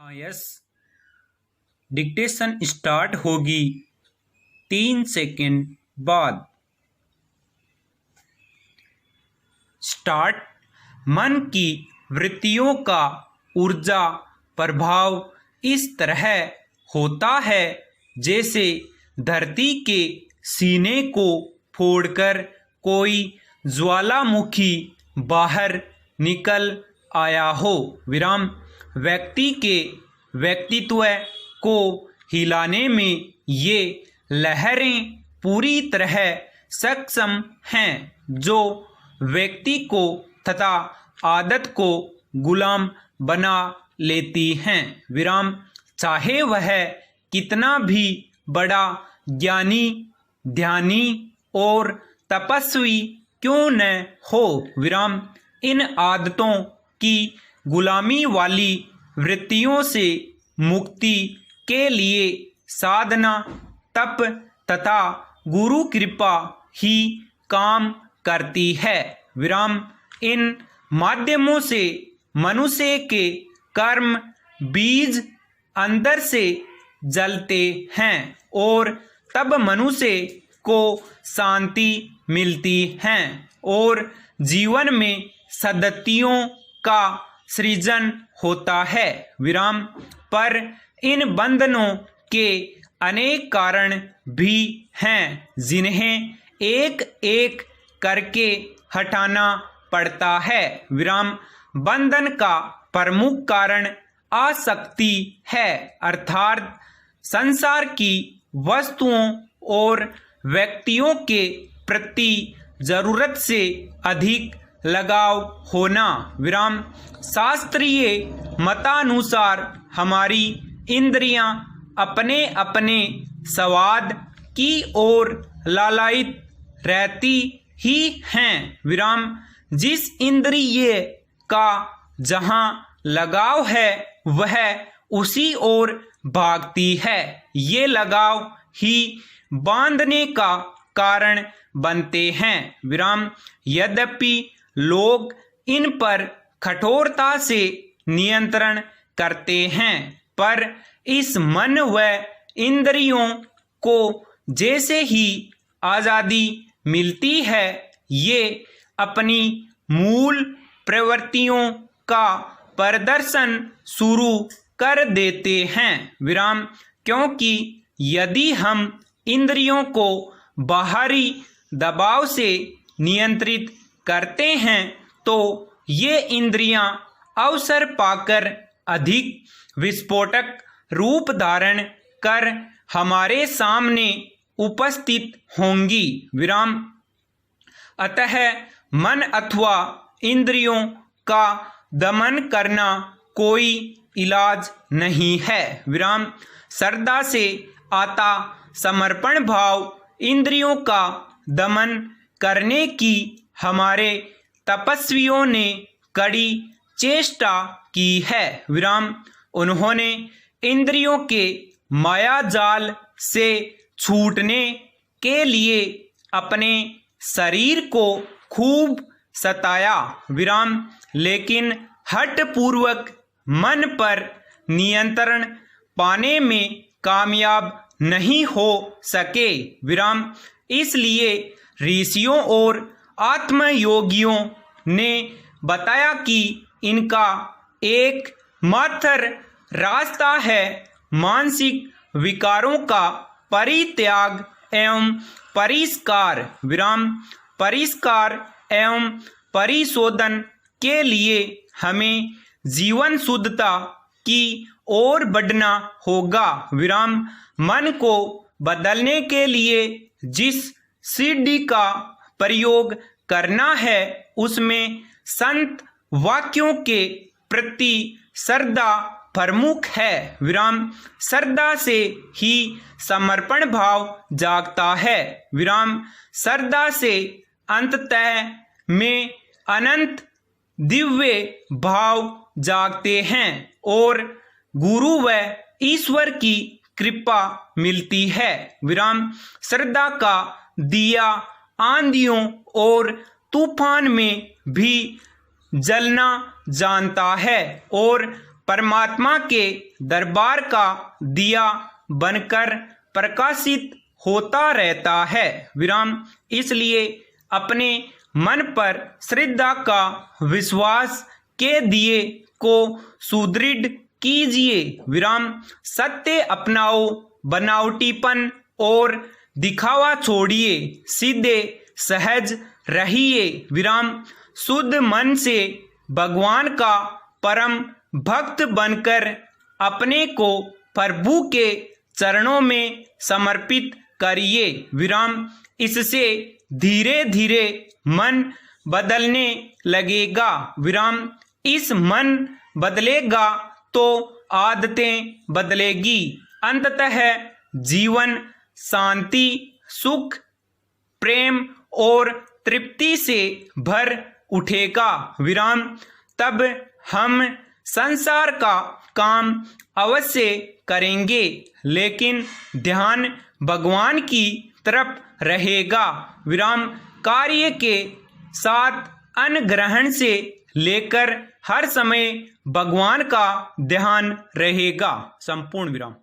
Yes. Dictation start होगी 3 second बाद। Start. मन की वृत्तियों का ऊर्जा प्रभाव इस तरह होता है जैसे धरती के सीने को फोड़कर कोई ज्वालामुखी बाहर निकल आया हो। विराम। व्यक्ति के व्यक्तित्व को हिलाने में ये लहरें पूरी तरह सक्षम हैं, जो व्यक्ति को तथा आदत को गुलाम बना लेती हैं। विराम। चाहे वह कितना भी बड़ा ज्ञानी, ध्यानी और तपस्वी क्यों न हो। विराम। इन आदतों की गुलामी वाली वृत्तियों से मुक्ति के लिए साधना, तप तथा गुरु कृपा ही काम करती है। विराम। इन माध्यमों से मनुष्य के कर्म बीज अंदर से जलते हैं और तब मनुष्य को शांति मिलती है और जीवन में सद्गतियों का सृजन होता है। विराम। पर इन बंधनों के अनेक कारण भी हैं, जिन्हें एक एक करके हटाना पड़ता है। विराम। बंधन का प्रमुख कारण आसक्ति है, अर्थात संसार की वस्तुओं और व्यक्तियों के प्रति जरूरत से अधिक लगाव होना। विराम। शास्त्रीय मतानुसार हमारी इंद्रियां अपने अपने स्वाद की ओर लालायित रहती ही हैं। विराम। जिस इंद्रिय का जहां लगाव है वह उसी ओर भागती है। ये लगाव ही बांधने का कारण बनते हैं। विराम। यद्यपि लोग इन पर कठोरता से नियंत्रण करते हैं, पर इस मन व इंद्रियों को जैसे ही आज़ादी मिलती है, ये अपनी मूल प्रवृत्तियों का प्रदर्शन शुरू कर देते हैं। विराम। क्योंकि यदि हम इंद्रियों को बाहरी दबाव से नियंत्रित करते हैं तो ये इंद्रियां अवसर पाकर अधिक विस्फोटक रूप धारण कर हमारे सामने उपस्थित होंगी। विराम। अतः मन अथवा इंद्रियों का दमन करना कोई इलाज नहीं है। विराम। श्रद्धा से आता समर्पण भाव इंद्रियों का दमन करने की हमारे तपस्वियों ने कड़ी चेष्टा की है। विराम। उन्होंने इंद्रियों के माया जाल से छूटने के लिए अपने शरीर को खूब सताया। विराम। लेकिन हठ पूर्वक मन पर नियंत्रण पाने में कामयाब नहीं हो सके। विराम। इसलिए ऋषियों और आत्मयोगियों ने बताया कि इनका एक मात्र रास्ता है मानसिक विकारों का परित्याग एवं परिष्कार। विराम। परिष्कार एवं परिशोधन के लिए हमें जीवन शुद्धता की ओर बढ़ना होगा। विराम। मन को बदलने के लिए जिस सीढ़ी का प्रयोग करना है उसमें संत वाक्यों के प्रति श्रद्धा प्रमुख है। विराम। श्रद्धा से ही समर्पण भाव जागता है। विराम। श्रद्धा से अंततः में अनंत दिव्य भाव जागते हैं और गुरु व ईश्वर की कृपा मिलती है। विराम। श्रद्धा का दिया आंधियों और तूफान में भी जलना जानता है और परमात्मा के दरबार का दिया बनकर प्रकाशित होता रहता है। विराम। इसलिए अपने मन पर श्रद्धा का विश्वास के दिए को सुदृढ़ कीजिए। विराम। सत्य अपनाओ, बनावटीपन और दिखावा छोड़िए, सीधे सहज रहिए। विराम। शुद्ध मन से भगवान का परम भक्त बनकर अपने को प्रभु के चरणों में समर्पित करिए। विराम। इससे धीरे धीरे मन बदलने लगेगा। विराम। इस मन बदलेगा तो आदतें बदलेगी। अंततः जीवन शांति, सुख, प्रेम और तृप्ति से भर उठेगा। विराम। तब हम संसार का काम अवश्य करेंगे, लेकिन ध्यान भगवान की तरफ रहेगा। विराम। कार्य के साथ अन्न ग्रहण से लेकर हर समय भगवान का ध्यान रहेगा। संपूर्ण विराम।